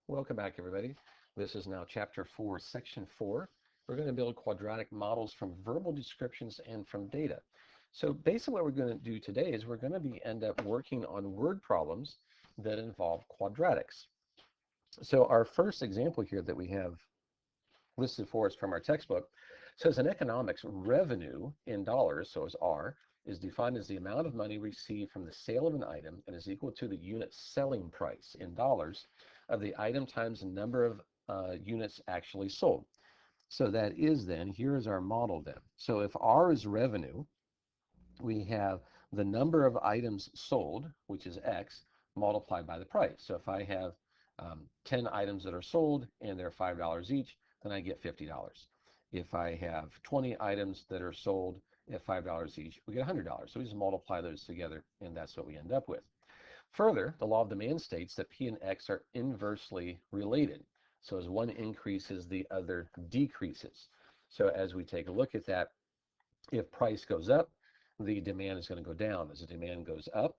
Welcome back, everybody. This is now Chapter 4, Section 4. We're going to build quadratic models from verbal descriptions and from data. So basically what we're going to do today is we're going to end up working on word problems that involve quadratics. So our first example here that we have listed for us from our textbook says in economics, revenue in dollars, so as R, is defined as the amount of money received from the sale of an item and is equal to the unit selling price in dollars of the item times the number of units actually sold. So that is then, here is our model then. So if R is revenue, we have the number of items sold, which is X, multiplied by the price. So if I have 10 items that are sold and they're $5 each, then I get $50. If I have 20 items that are sold at $5 each, we get $100. So we just multiply those together, and that's what we end up with. Further, the law of demand states that P and X are inversely related. So as one increases, the other decreases. So as we take a look at that, if price goes up, the demand is going to go down. As the demand goes up,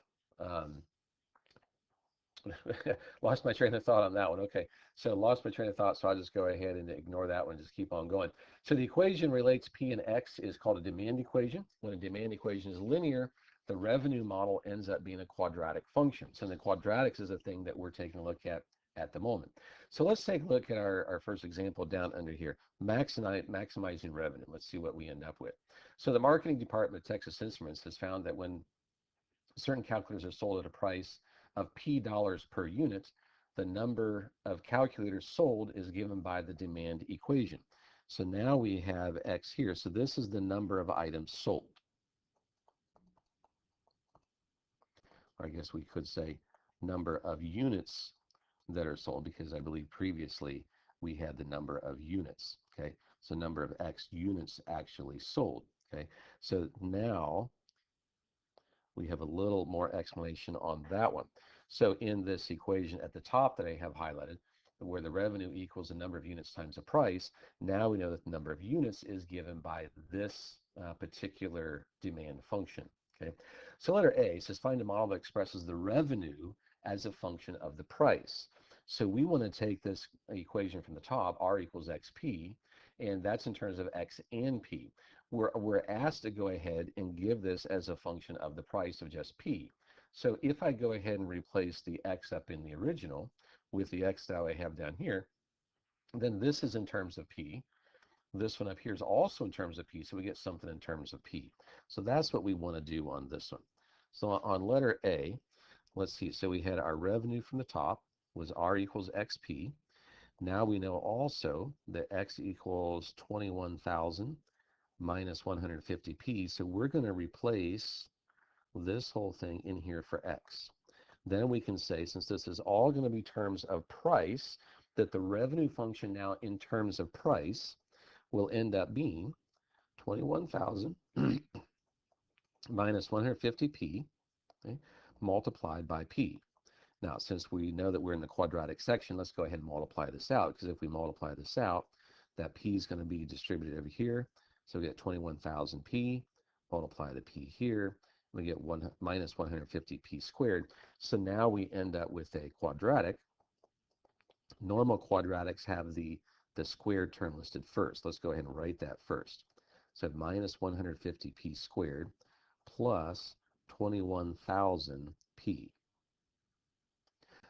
lost my train of thought on that one. Okay, so lost my train of thought, so I'll just go ahead and ignore that one, just keep on going. So the equation relates P and X is called a demand equation. When a demand equation is linear, the revenue model ends up being a quadratic function. So the quadratics is a thing that we're taking a look at the moment. So let's take a look at our first example down under here, maximizing revenue. Let's see what we end up with. So the marketing department of Texas Instruments has found that when certain calculators are sold at a price of P dollars per unit, the number of calculators sold is given by the demand equation. So now we have X here. So this is the number of items sold. Or I guess we could say number of units that are sold, because I believe previously we had the number of units. Okay, so number of X units actually sold. Okay, so now we have a little more explanation on that one. So in this equation at the top that I have highlighted, where the revenue equals the number of units times the price, now we know that the number of units is given by this particular demand function. Okay, so letter A says find a model that expresses the revenue as a function of the price. So we want to take this equation from the top, R equals XP, and that's in terms of X and P. We're asked to go ahead and give this as a function of the price of just P. So if I go ahead and replace the X up in the original with the X that I have down here, then this is in terms of P. This one up here is also in terms of P, so we get something in terms of P. So that's what we want to do on this one. So on letter A, let's see, so we had our revenue from the top was R equals XP. Now we know also that X equals 21,000 minus 150p. So we're going to replace this whole thing in here for X. Then we can say, since this is all going to be terms of price, that the revenue function now in terms of price will end up being 21,000 minus 150p, okay, multiplied by p. Now, since we know that we're in the quadratic section, let's go ahead and multiply this out, because if we multiply this out, that p is going to be distributed over here. So we get 21,000p, multiply the p here, we get minus 150p squared. So now we end up with a quadratic. Normal quadratics have the squared term listed first. Let's go ahead and write that first. So minus 150p squared plus 21,000p.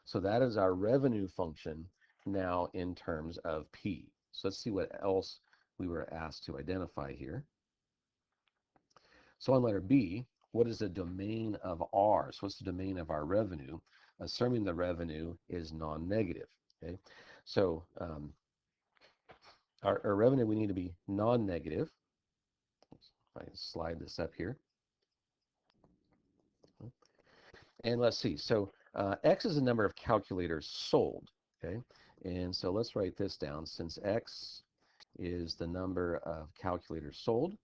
So that is our revenue function now in terms of p. So let's see what else we were asked to identify here. So on letter B, what is the domain of R? So what's the domain of our revenue, assuming the revenue is non-negative? Okay, so our revenue, we need to be non-negative. If I slide this up here. And let's see, so X is the number of calculators sold, okay? And so let's write this down. Since X is the number of calculators sold,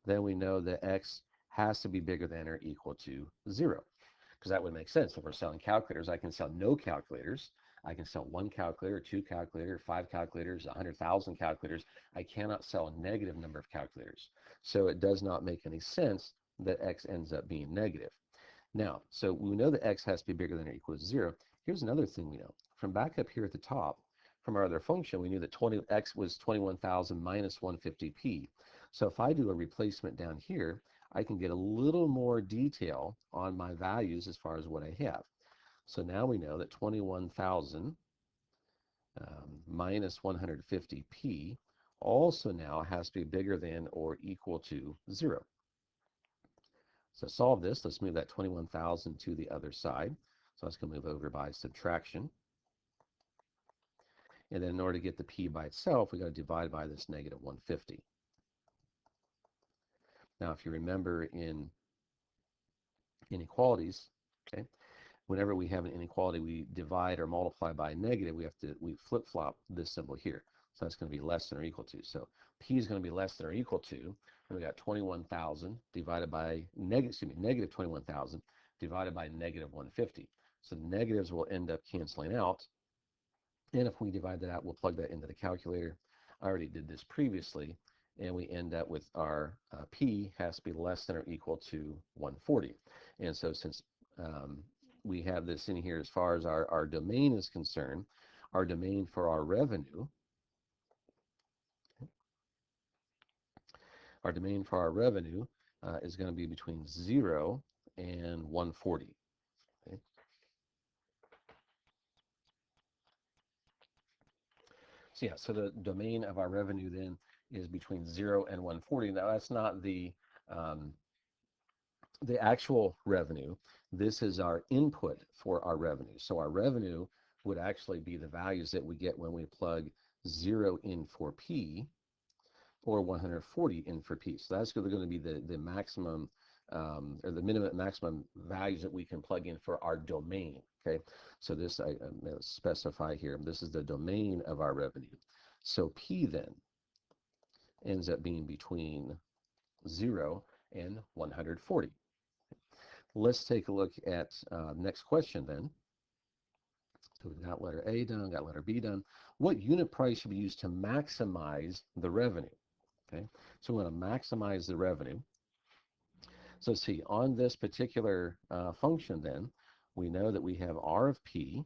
then we know that X has to be bigger than or equal to 0, because that would make sense. If we're selling calculators, I can sell no calculators. I can sell 1 calculator, 2 calculators, 5 calculators, 100,000 calculators. I cannot sell a negative number of calculators. So it does not make any sense that X ends up being negative. Now, so we know that x has to be bigger than or equal to 0. Here's another thing we know. From back up here at the top, from our other function, we knew that x was 21,000 minus 150p. So if I do a replacement down here, I can get a little more detail on my values as far as what I have. So now we know that 21,000 minus 150p also now has to be bigger than or equal to 0. So solve this. Let's move that 21,000 to the other side. So that's going to move over by subtraction. And then in order to get the p by itself, we've got to divide by this negative 150. Now, if you remember in inequalities, okay, whenever we have an inequality, we divide or multiply by a negative, we flip-flop this symbol here. So that's going to be less than or equal to. So p is going to be less than or equal to, and we got 21,000 divided by negative 21,000 divided by negative 150. So the negatives will end up canceling out. And if we divide that out, we'll plug that into the calculator. I already did this previously, and we end up with our p has to be less than or equal to 140. And so since we have this in here as far as our domain is concerned, our domain for our revenue, is going to be between 0 and 140. Okay? So yeah, so the domain of our revenue then is between 0 and 140. Now that's not the actual revenue. This is our input for our revenue. So our revenue would actually be the values that we get when we plug 0 in for P or 140 in for P. So that's going to be the maximum or the minimum maximum values that we can plug in for our domain. Okay, so this I specify here. This is the domain of our revenue. So P then ends up being between 0 and 140. Let's take a look at next question then. So we've got letter A done, got letter B done. What unit price should be used to maximize the revenue? Okay, so we want to maximize the revenue. So see, on this particular function then, we know that we have R of P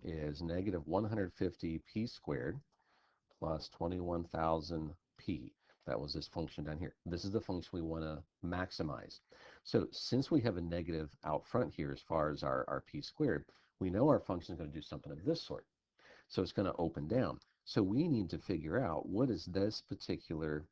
is negative 150p squared plus 21,000p. That was this function down here. This is the function we want to maximize. So since we have a negative out front here as far as our p squared, we know our function is going to do something of this sort. So it's going to open down. So we need to figure out what is this particular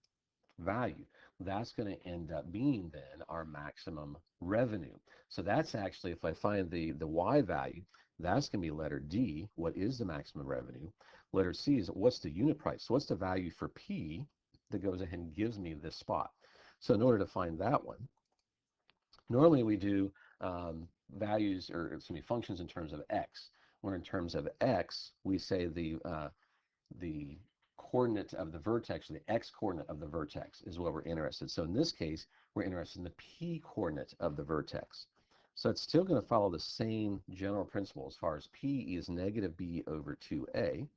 value. That's going to end up being then our maximum revenue. So that's actually, if I find the y value, that's going to be letter D, what is the maximum revenue. Letter C is what's the unit price. So what's the value for P that goes ahead and gives me this spot. So in order to find that one, normally we do values, or excuse me, functions in terms of x, where in terms of x, we say the coordinate of the vertex, or the x coordinate of the vertex is what we're interested in. So in this case, we're interested in the p coordinate of the vertex. So it's still going to follow the same general principle as far as p is negative b over 2a.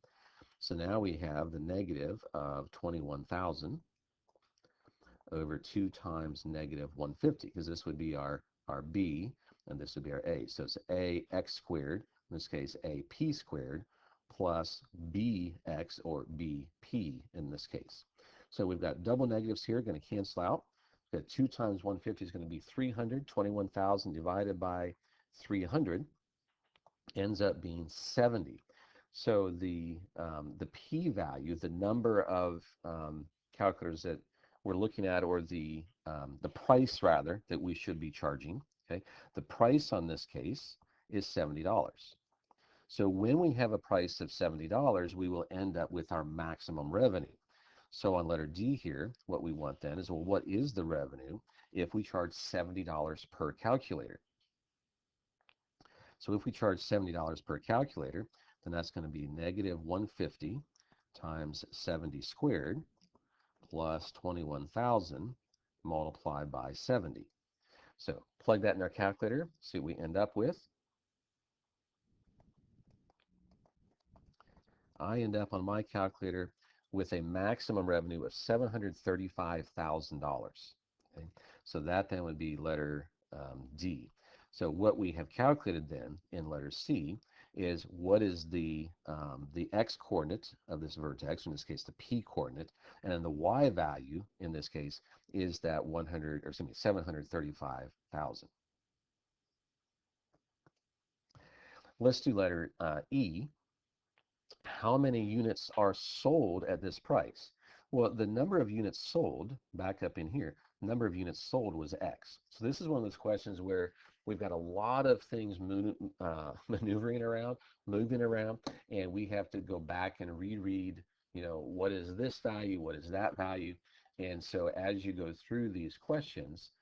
So now we have the negative of 21,000 over 2 times negative 150, because this would be our b, and this would be our a. So it's a x squared, in this case a p squared, plus bx, or bp in this case. So we've got double negatives here, going to cancel out. We've got 2 times 150 is going to be 300. 21,000 divided by 300 ends up being 70. So the p value, the number of calculators that we're looking at, or the price rather that we should be charging, okay, the price on this case is $70. So when we have a price of $70, we will end up with our maximum revenue. So on letter D here, what we want then is, well, what is the revenue if we charge $70 per calculator? So if we charge $70 per calculator, then that's going to be negative 150 times 70 squared plus 21,000 multiplied by 70. So plug that in our calculator, see what we end up with. I end up on my calculator with a maximum revenue of $735,000. Okay? So that then would be letter D. So what we have calculated then in letter C is what is the x coordinate of this vertex, in this case the p coordinate, and then the y value in this case is that 735,000. Let's do letter E. How many units are sold at this price? Well, the number of units sold, back up in here, number of units sold was X. So this is one of those questions where we've got a lot of things maneuvering around, moving around, and we have to go back and reread, what is this value, what is that value? And so as you go through these questions,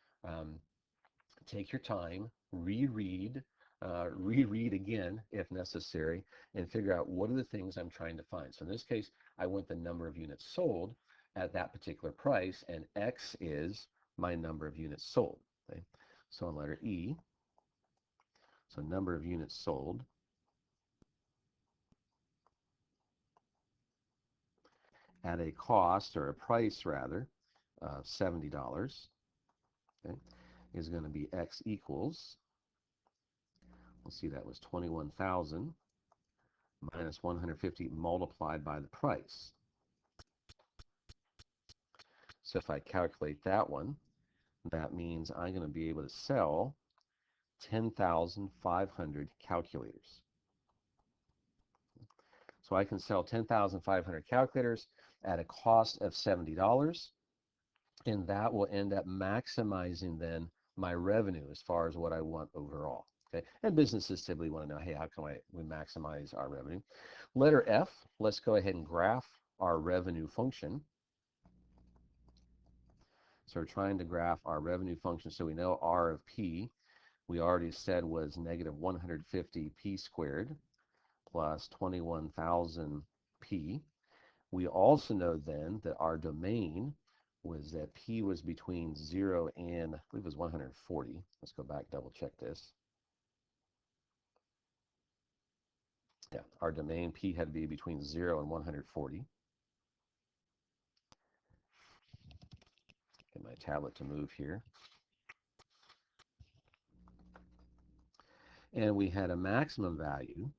take your time, reread again if necessary, and figure out what are the things I'm trying to find. So in this case, I want the number of units sold at that particular price, and X is my number of units sold. Okay? So on letter E, so number of units sold at a cost, or a price rather, of $70, okay, is going to be X equals, we'll see that was 21,000 minus 150 multiplied by the price. So if I calculate that one, that means I'm going to be able to sell 10,500 calculators. So I can sell 10,500 calculators at a cost of $70, and that will end up maximizing then my revenue as far as what I want overall. Okay? And businesses typically want to know, hey, how can we maximize our revenue? Letter F, let's go ahead and graph our revenue function. So we're trying to graph our revenue function. So we know R of P, we already said was negative 150 P squared plus 21,000 P. We also know then that our domain was that P was between 0 and, I believe it was 140. Let's go back, double check this. Yeah, our domain P had to be between 0 and 140. Get my tablet to move here. And we had a maximum value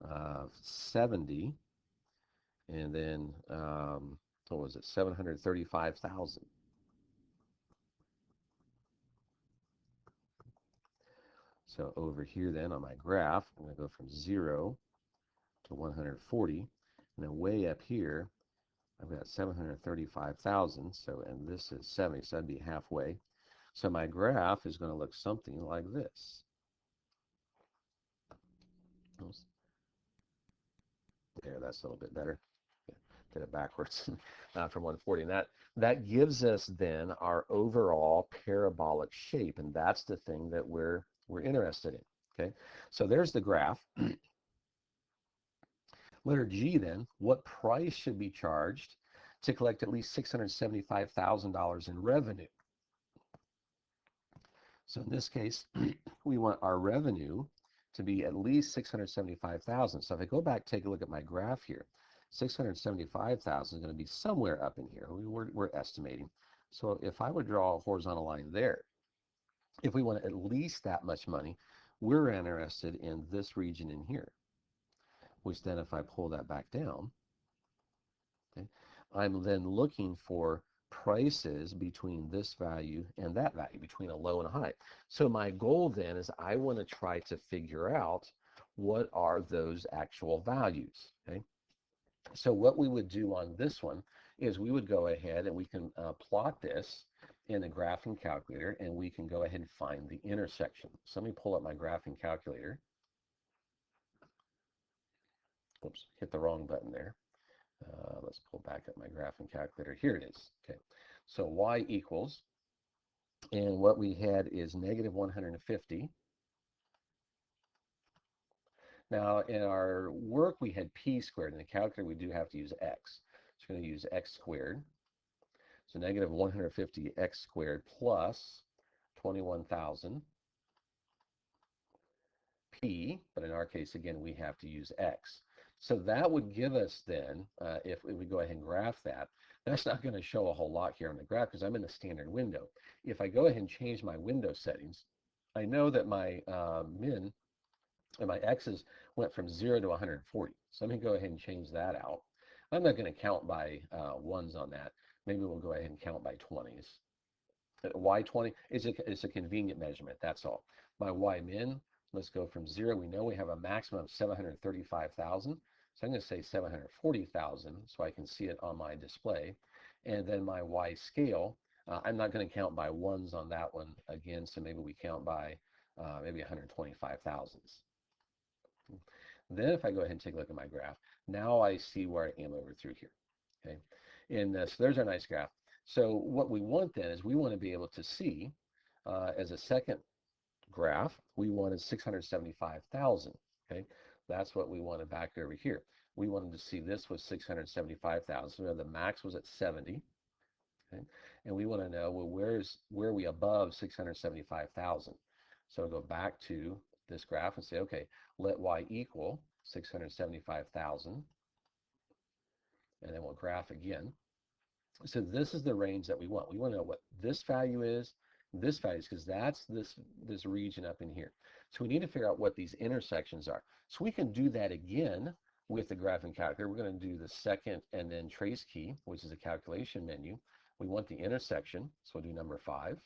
of 70, and then, what was it, 735,000. So over here then on my graph, I'm going to go from 0 to 140, and then way up here, I've got 735,000, so, and this is 70, so that'd be halfway. So my graph is going to look something like this. There, that's a little bit better. Did it backwards from 140. And that gives us then our overall parabolic shape, and that's the thing that we're interested in. Okay, so there's the graph. Letter G then, what price should be charged to collect at least $675,000 in revenue? So in this case, we want our revenue to be at least 675,000. So if I go back, take a look at my graph here, 675,000 is going to be somewhere up in here. We're estimating. So if I would draw a horizontal line there, if we want at least that much money, we're interested in this region in here, which then if I pull that back down, okay, I'm then looking for prices between this value and that value, between a low and a high. So my goal then is I want to try to figure out what are those actual values. Okay, so what we would do on this one is we would go ahead and we can plot this in a graphing calculator, and we can go ahead and find the intersection. So let me pull up my graphing calculator. Oops, hit the wrong button there. Let's pull back up my graphing calculator. Here it is. Okay, so y equals, and what we had is negative 150. Now in our work we had p squared. In the calculator we do have to use x. So we're going to use x squared. So negative 150 x squared plus 21,000 p, but in our case again we have to use x. So that would give us then, if we go ahead and graph that, that's not going to show a whole lot here on the graph because I'm in the standard window. If I go ahead and change my window settings, I know that my min and my x's went from 0 to 140. So let me go ahead and change that out. I'm not going to count by ones on that. Maybe we'll go ahead and count by 20s. Y20 is a convenient measurement, that's all. My Y min, let's go from 0. We know we have a maximum of 735,000. So I'm going to say 740,000 so I can see it on my display. And then my Y scale, I'm not going to count by ones on that one again, so maybe we count by maybe 125,000. Then if I go ahead and take a look at my graph, now I see where I am over through here. Okay, and so there's our nice graph. So what we want then is we want to be able to see as a second graph, we wanted 675,000. Okay, that's what we wanted back over here. We wanted to see this was 675,000. So the max was at 70. Okay, and we want to know, well, where are we above 675,000? So I'll go back to this graph and say, okay, let y equal 675,000, and then we'll graph again. So this is the range that we want. We want to know what this value is, because that's this region up in here. So we need to figure out what these intersections are. So we can do that again with the graphing calculator. We're going to do the second and then trace key, which is a calculation menu. We want the intersection, so we'll do number 5.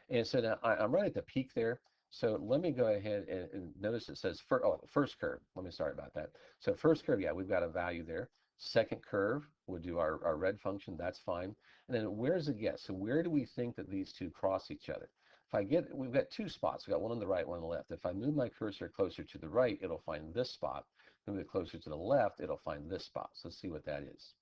And so now I'm right at the peak there. So let me go ahead and notice it says first curve. Let me start about that. So first curve, yeah, we've got a value there. Second curve, we'll do our red function, that's fine. And then where's it get? So where do we think that these two cross each other? We've got two spots. We've got one on the right, one on the left. If I move my cursor closer to the right, it'll find this spot. Move it closer to the left, it'll find this spot. So let's see what that is.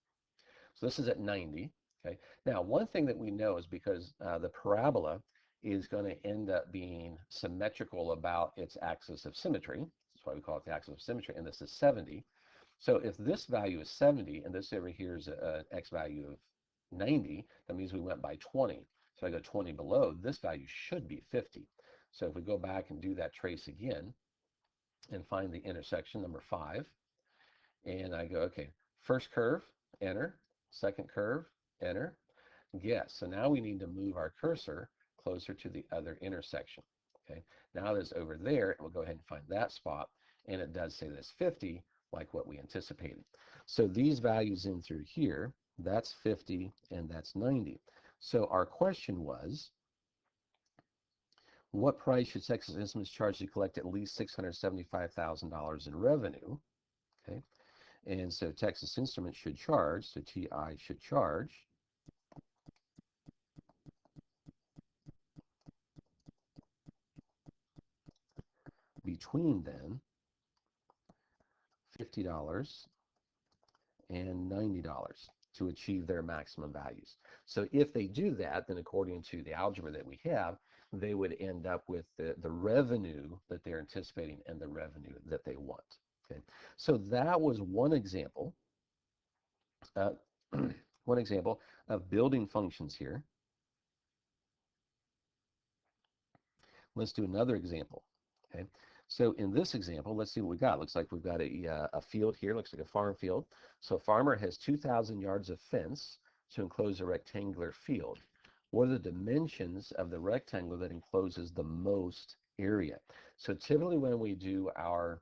So this is at 90. Okay. Now, one thing that we know is because the parabola is going to end up being symmetrical about its axis of symmetry. That's why we call it the axis of symmetry. And this is 70. So if this value is 70 and this over here is an x value of 90, that means we went by 20. So I go 20 below, this value should be 50. So if we go back and do that trace again and find the intersection, number 5, and I go, okay, first curve, enter, second curve, enter, guess. So now we need to move our cursor closer to the other intersection. Okay, now that's over there, and we'll go ahead and find that spot, and it does say this 50, like what we anticipated. So these values in through here, that's 50 and that's 90. So our question was, what price should Texas Instruments charge to collect at least $675,000 in revenue? Okay, and so Texas Instruments should charge, so TI should charge between then $50 and $90 to achieve their maximum values. So if they do that, then according to the algebra that we have, they would end up with the revenue that they're anticipating and the revenue that they want. Okay, so that was one example. One example of building functions here. Let's do another example. Okay, so in this example, let's see what we got. Looks like we've got a field here. Looks like a farm field. So a farmer has 2,000 yards of fence to enclose a rectangular field. What are the dimensions of the rectangle that encloses the most area? So typically when we do our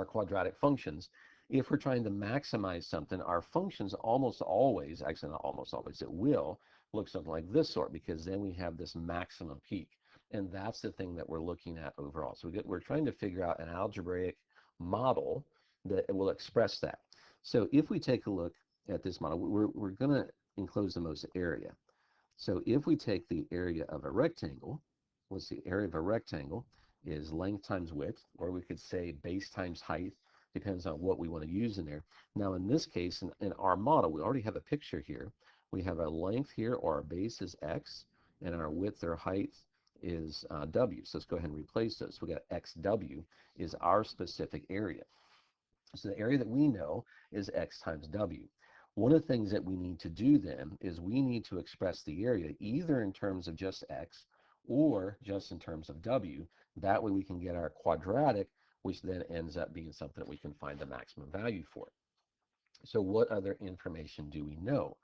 quadratic functions, if we're trying to maximize something, our functions almost always, actually not almost always, it will look something like this sort, because then we have this maximum peak. And that's the thing that we're looking at overall. So we're trying to figure out an algebraic model that will express that. So if we take a look at this model, we're going to enclose the most area. So if we take the area of a rectangle, let's see, area of a rectangle is length times width, or we could say base times height, depends on what we want to use in there. Now in this case, in our model, we already have a picture here. We have a length here, or our base is x, and our width or height is w. So let's go ahead and replace those. So we got xw is our specific area. So the area that we know is x times w. One of the things that we need to do then is we need to express the area either in terms of just x or just in terms of w. That way we can get our quadratic, which then ends up being something that we can find the maximum value for. So what other information do we know?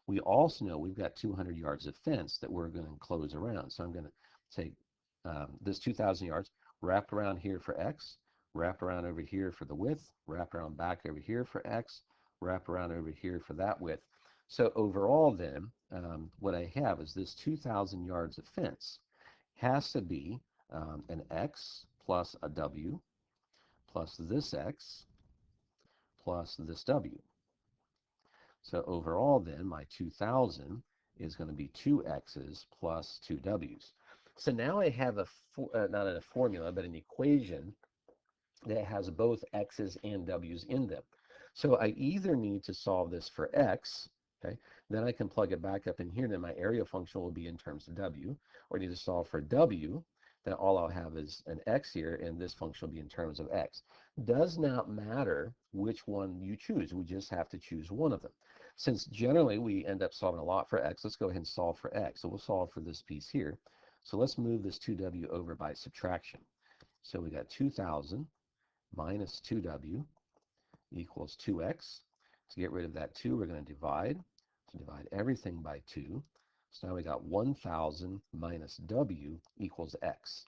We also know we've got 200 yards of fence that we're going to enclose around. So I'm going to take this 2,000 yards, wrapped around here for x, wrapped around over here for the width, wrapped around back over here for x, wrapped around over here for that width. So overall then, what I have is this 2,000 yards of fence has to be an x plus a w plus this x plus this w. So overall then, my 2,000 is going to be 2x's plus 2w's. So now I have not a formula, but an equation that has both x's and w's in them. So I either need to solve this for x, okay, then I can plug it back up in here, then my area function will be in terms of w, or I need to solve for w, then all I'll have is an x here, and this function will be in terms of x. Does not matter which one you choose, we just have to choose one of them. Since generally we end up solving a lot for x, let's go ahead and solve for x. So we'll solve for this piece here. So let's move this 2w over by subtraction. So we got 2,000 minus 2w equals 2x. To get rid of that 2, we're going to divide. So divide everything by 2. So now we got 1,000 minus w equals x.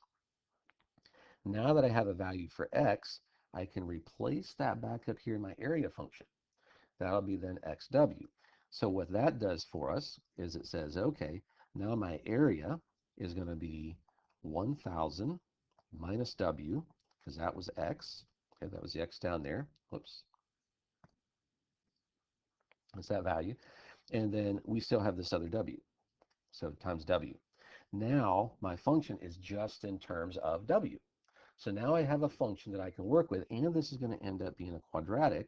Now that I have a value for x, I can replace that back up here in my area function. That'll be then xw. So what that does for us is it says, okay, now my area is going to be 1,000 minus w, because that was x. Okay, that was the x down there. Whoops. That's that value. And then we still have this other w. So times w. Now my function is just in terms of w. So now I have a function that I can work with, and this is going to end up being a quadratic,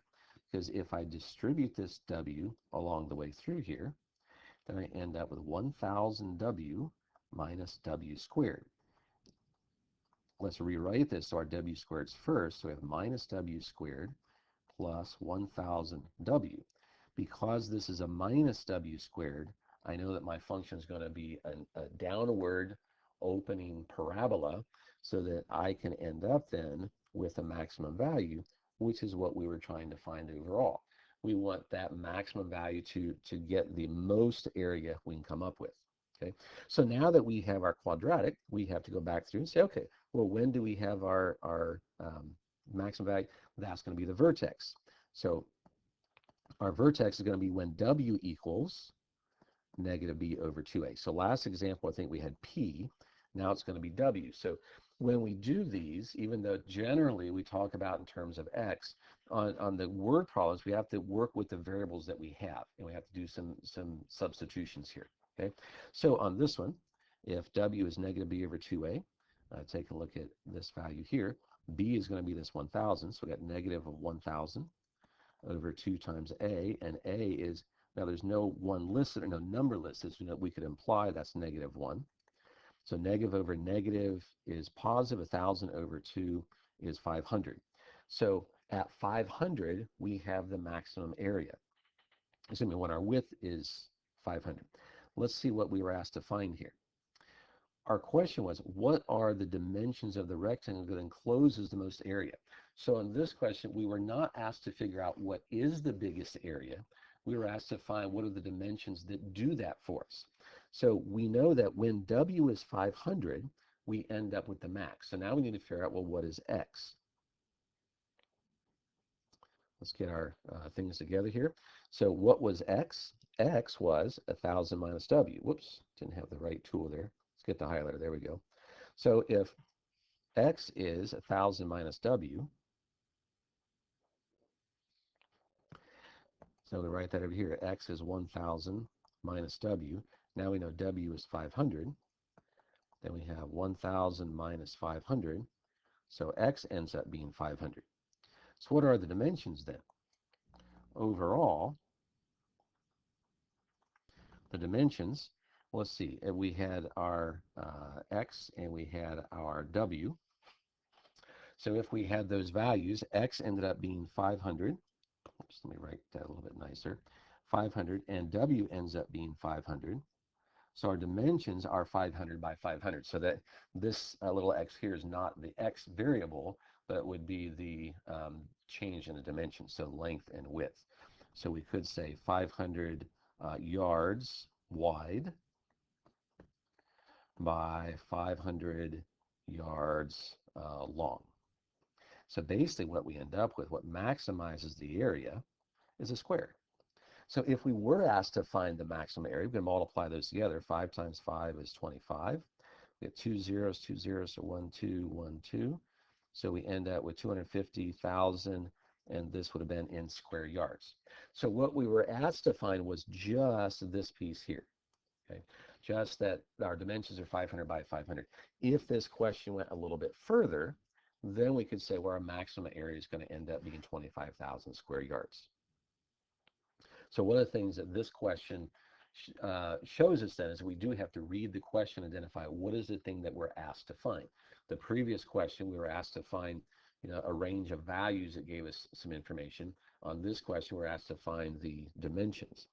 because if I distribute this w along the way through here, then I end up with 1,000w minus w squared. Let's rewrite this so our w squareds first. So we have minus w squared plus 1,000w. Because this is a minus w squared, I know that my function is going to be a downward opening parabola, so that I can end up then with a maximum value, which is what we were trying to find overall. We want that maximum value to get the most area we can come up with. Okay, so now that we have our quadratic, we have to go back through and say, okay, well, when do we have our maximum value? That's going to be the vertex. So our vertex is going to be when w equals negative b over 2a. So last example, I think we had p. Now it's going to be w. So when we do these, even though generally we talk about in terms of x, on the word problems, we have to work with the variables that we have, and we have to do some substitutions here. Okay, so on this one, if w is negative b over 2a, take a look at this value here. B is going to be this 1,000, so we got negative of 1,000 over 2 times a, and a is, now there's no one listed or no number listed, so we could imply that's negative 1. So negative over negative is positive. 1,000 over 2 is 500. So at 500, we have the maximum area. Assuming when our width is 500. Let's see what we were asked to find here. Our question was, what are the dimensions of the rectangle that encloses the most area? So in this question, we were not asked to figure out what is the biggest area. We were asked to find what are the dimensions that do that for us. So we know that when w is 500, we end up with the max. So now we need to figure out, well, what is x? Let's get our things together here. So what was x? X was 1,000 minus w. Whoops, didn't have the right tool there. Let's get the highlighter. There we go. So if x is 1,000 minus w, so we write that over here. X is 1,000 minus w. Now we know w is 500. Then we have 1,000 minus 500. So x ends up being 500. So what are the dimensions then? Overall, the dimensions, let's see, we had our x and we had our w. So if we had those values, x ended up being 500. Oops, let me write that a little bit nicer. 500, and w ends up being 500. So our dimensions are 500 by 500. So that this little x here is not the x variable, but would be the change in the dimension, so length and width. So we could say 500 yards wide by 500 yards long. So basically what we end up with, what maximizes the area, is a square. So if we were asked to find the maximum area, we can multiply those together. 5 times 5 is 25. We have two zeros, so 1, 2, 1, 2. So we end up with 250,000, and this would have been in square yards. So what we were asked to find was just this piece here. Okay, just that our dimensions are 500 by 500. If this question went a little bit further, then we could say, well, our maximum area is going to end up being 25,000 square yards. So one of the things that this question shows us then is we do have to read the question, identify what is the thing that we're asked to find. The previous question, we were asked to find a range of values that gave us some information. On this question, we're asked to find the dimensions.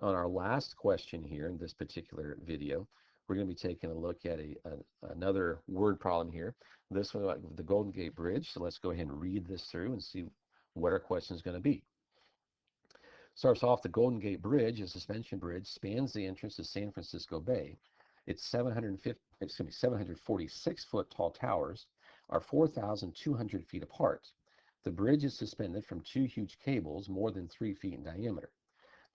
On our last question here in this particular video, we're going to be taking a look at another word problem here. This one, the Golden Gate Bridge. So let's go ahead and read this through and see what our question is going to be. Starts off, the Golden Gate Bridge, a suspension bridge, spans the entrance to San Francisco Bay. Its 746-foot tall towers are 4,200 feet apart. The bridge is suspended from two huge cables more than 3 feet in diameter.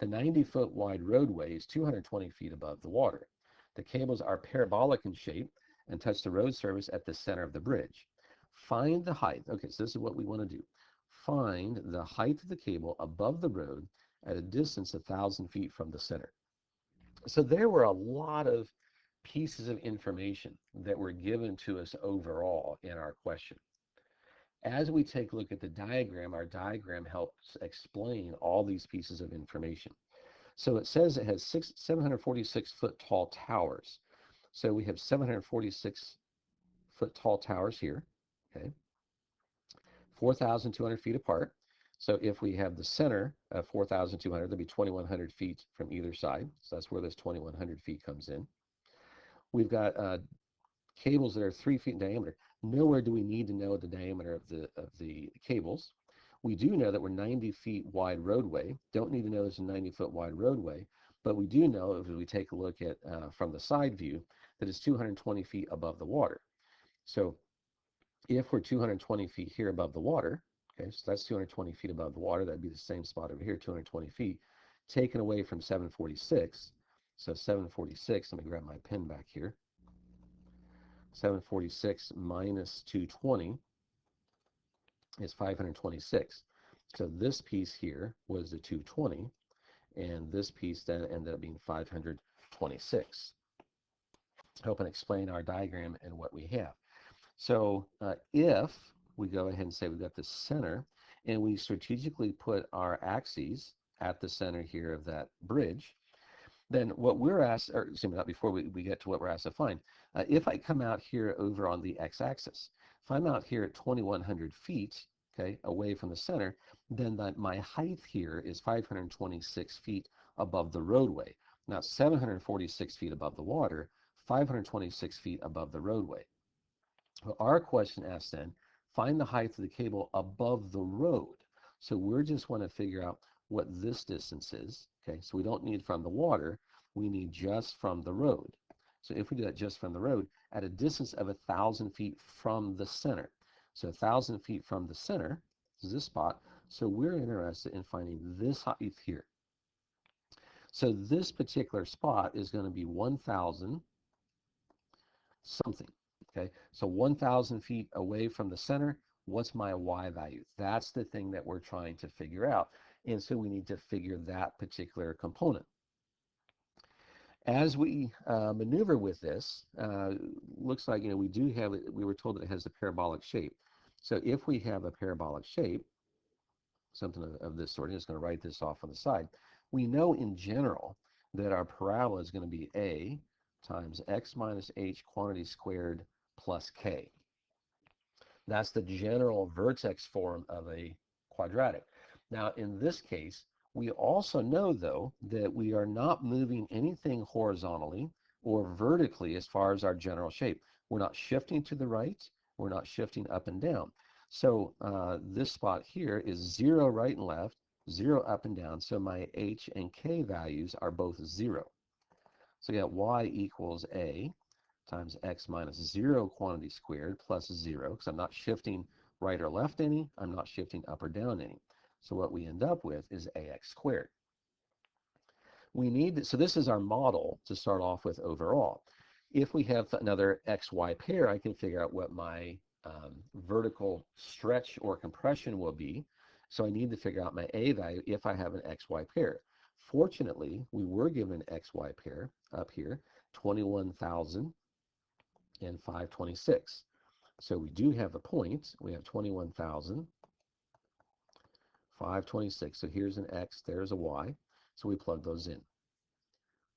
The 90-foot wide roadway is 220 feet above the water. The cables are parabolic in shape and touch the road surface at the center of the bridge. Find the height. Okay, so this is what we want to do. Find the height of the cable above the road at a distance of 1,000 feet from the center. So there were a lot of pieces of information that were given to us overall in our question. As we take a look at the diagram, our diagram helps explain all these pieces of information. So it says it has 746-foot tall towers. So we have 746-foot tall towers here, okay, 4,200 feet apart. So if we have the center of 4,200, there'll be 2,100 feet from either side. So that's where this 2,100 feet comes in. We've got cables that are 3 feet in diameter. Nowhere do we need to know the diameter of the cables. We do know that we're 90 feet wide roadway. Don't need to know there's a 90-foot wide roadway, but we do know, if we take a look at from the side view, that it's 220 feet above the water. So if we're 220 feet here above the water, okay, so that's 220 feet above the water, that'd be the same spot over here, 220 feet, taken away from 746. So 746, let me grab my pen back here. 746 minus 220 is 526. So this piece here was the 220, and this piece then ended up being 526. Help and explain our diagram and what we have. So if we go ahead and say we've got the center, and we strategically put our axes at the center here of that bridge, then what we're asked, or excuse me, not before we get to what we're asked to find, if I come out here over on the x-axis, if I'm out here at 2,100 feet, okay, away from the center, then my height here is 526 feet above the roadway. Not 746 feet above the water, 526 feet above the roadway. Well, our question asks then, find the height of the cable above the road. So we just want to figure out what this distance is. Okay, so we don't need from the water, we need just from the road. So if we do that just from the road, at a distance of 1,000 feet from the center. So 1,000 feet from the center is this spot. So we're interested in finding this height here. So this particular spot is going to be 1,000 something. Okay, so 1,000 feet away from the center, what's my y value? That's the thing that we're trying to figure out. And so we need to figure that particular component. As we maneuver with this, looks like, we do have it, we were told that it has a parabolic shape. So if we have a parabolic shape, something of this sort, I'm just going to write this off on the side. We know in general that our parabola is going to be a times x minus h quantity squared plus k. That's the general vertex form of a quadratic. Now, in this case, we also know, though, that we are not moving anything horizontally or vertically as far as our general shape. We're not shifting to the right. We're not shifting up and down. So this spot here is 0 right and left, 0 up and down. So my h and k values are both 0. So we got y equals a times x minus 0 quantity squared plus 0, because I'm not shifting right or left any, I'm not shifting up or down any. So what we end up with is ax squared. So this is our model to start off with overall. If we have another xy pair, I can figure out what my vertical stretch or compression will be. So I need to figure out my a value if I have an xy pair. Fortunately, we were given an xy pair up here, 21,000 and 526. So we do have the point. We have 21,000, 526. So here's an x, there's a y. So we plug those in.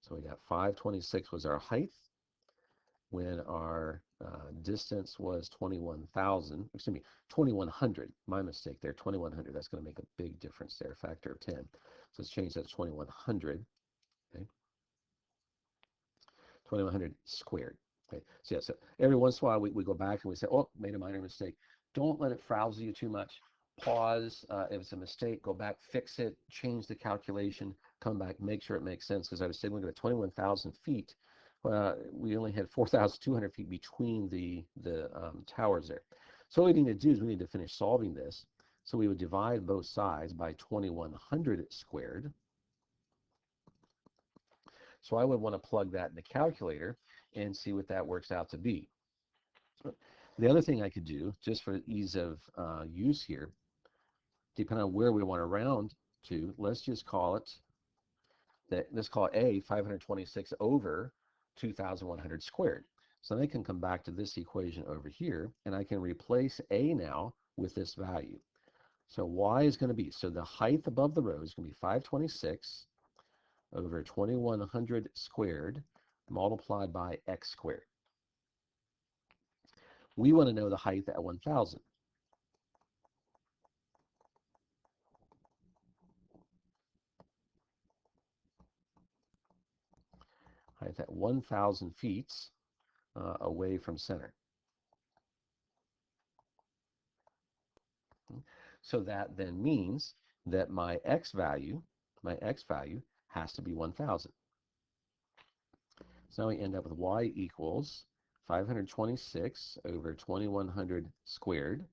So we got 526 was our height when our distance was 21,000, excuse me, 2,100. My mistake there, 2,100. That's going to make a big difference there, a factor of 10. So let's change that to 2,100. Okay, 2,100 squared. Okay, so yeah, so every once in a while we go back and we say, oh, made a minor mistake. Don't let it frazzle you too much. Pause. If it's a mistake, go back, fix it, change the calculation, come back, make sure it makes sense. Because I was saying, look at 21,000 feet. We only had 4,200 feet between the towers there. So what we need to do is we need to finish solving this. So we would divide both sides by 2,100 squared. So I would want to plug that in the calculator and see what that works out to be. The other thing I could do, just for ease of use here, depending on where we want to round to, let's just call it, let's call it A, 526 over 2,100 squared. So then I can come back to this equation over here, and I can replace A now with this value. So y is going to be, so the height above the row is going to be 526 over 2,100 squared multiplied by x squared. We want to know the height at 1,000. Height at 1,000 feet away from center. So that then means that my x value has to be 1,000. So now we end up with y equals 526 over 2,100 squared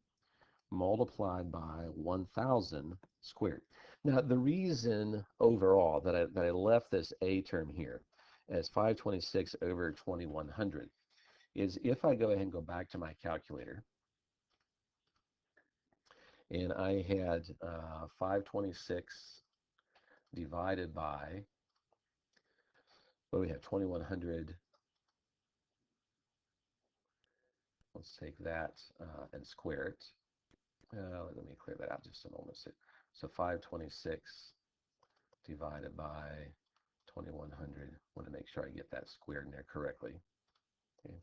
multiplied by 1,000 squared. Now the reason overall that I left this a term here as 526 over 2,100 is if I go ahead and go back to my calculator, and I had 526 divided by, what do we have, 2,100. Let's take that and square it. Let me clear that out just a moment. So 526 divided by 2,100. I want to make sure I get that squared in there correctly. Okay.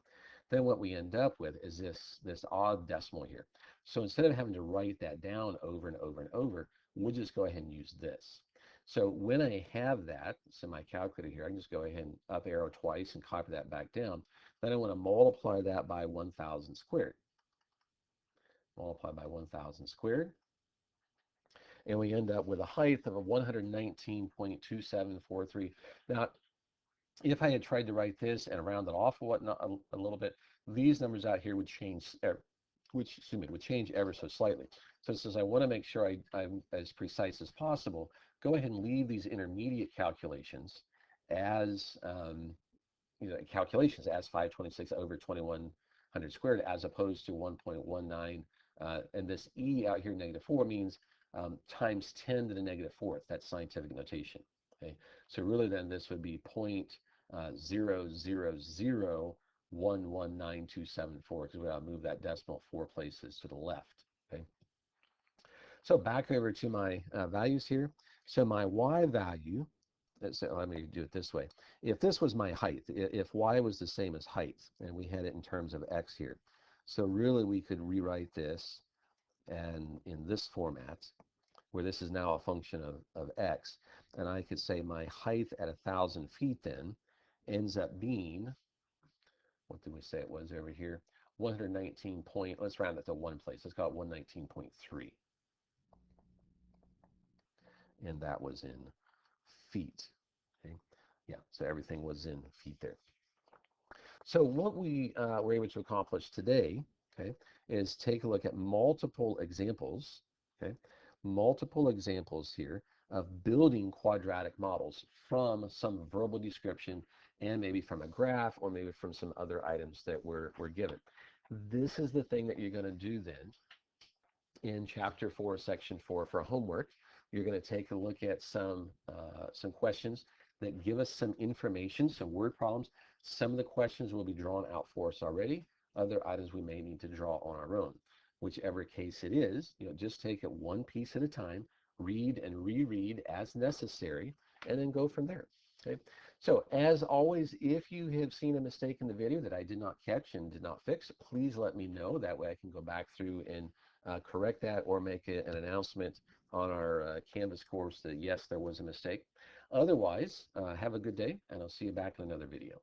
Then what we end up with is this odd decimal here. So instead of having to write that down over and over and over, we'll just go ahead and use this. So when I have that, so my calculator here, I can just go ahead and up arrow twice and copy that back down. Then I want to multiply that by 1,000 squared. Multiply by 1,000 squared. And we end up with a height of 119.2743. Now, if I had tried to write this and round it off or whatnot a little bit, these numbers out here would change, would change ever so slightly. So it says I want to make sure I'm as precise as possible. Go ahead and leave these intermediate calculations as calculations as 526 over 2,100 squared as opposed to 1.19. And this e out here, -4, means times 10 to the -4th. That's scientific notation. Okay, so really then this would be 0.000119274 because we got to move that decimal 4 places to the left. Okay, so back over to my values here. So my y value, let me do it this way. If this was my height, if y was the same as height, and we had it in terms of x here, so really we could rewrite this and in this format, where this is now a function of x, and I could say my height at 1,000 feet then ends up being, what did we say it was over here? 119 point, let's round it to one place. Let's call it 119.3. And that was in feet. Okay, yeah, so everything was in feet there. So what we were able to accomplish today, okay, is take a look at multiple examples, okay, multiple examples here of building quadratic models from some verbal description and maybe from a graph or maybe from some other items that were given. This is the thing that you're going to do then in chapter 4, section 4 for homework. You're going to take a look at some questions that give us some information, some word problems. Some of the questions will be drawn out for us already. Other items we may need to draw on our own. Whichever case it is, just take it one piece at a time, read and reread as necessary, and then go from there. Okay. So as always, if you have seen a mistake in the video that I did not catch and did not fix, please let me know. That way I can go back through and correct that or make an announcement on our Canvas course that yes, there was a mistake. Otherwise, have a good day, and I'll see you back in another video.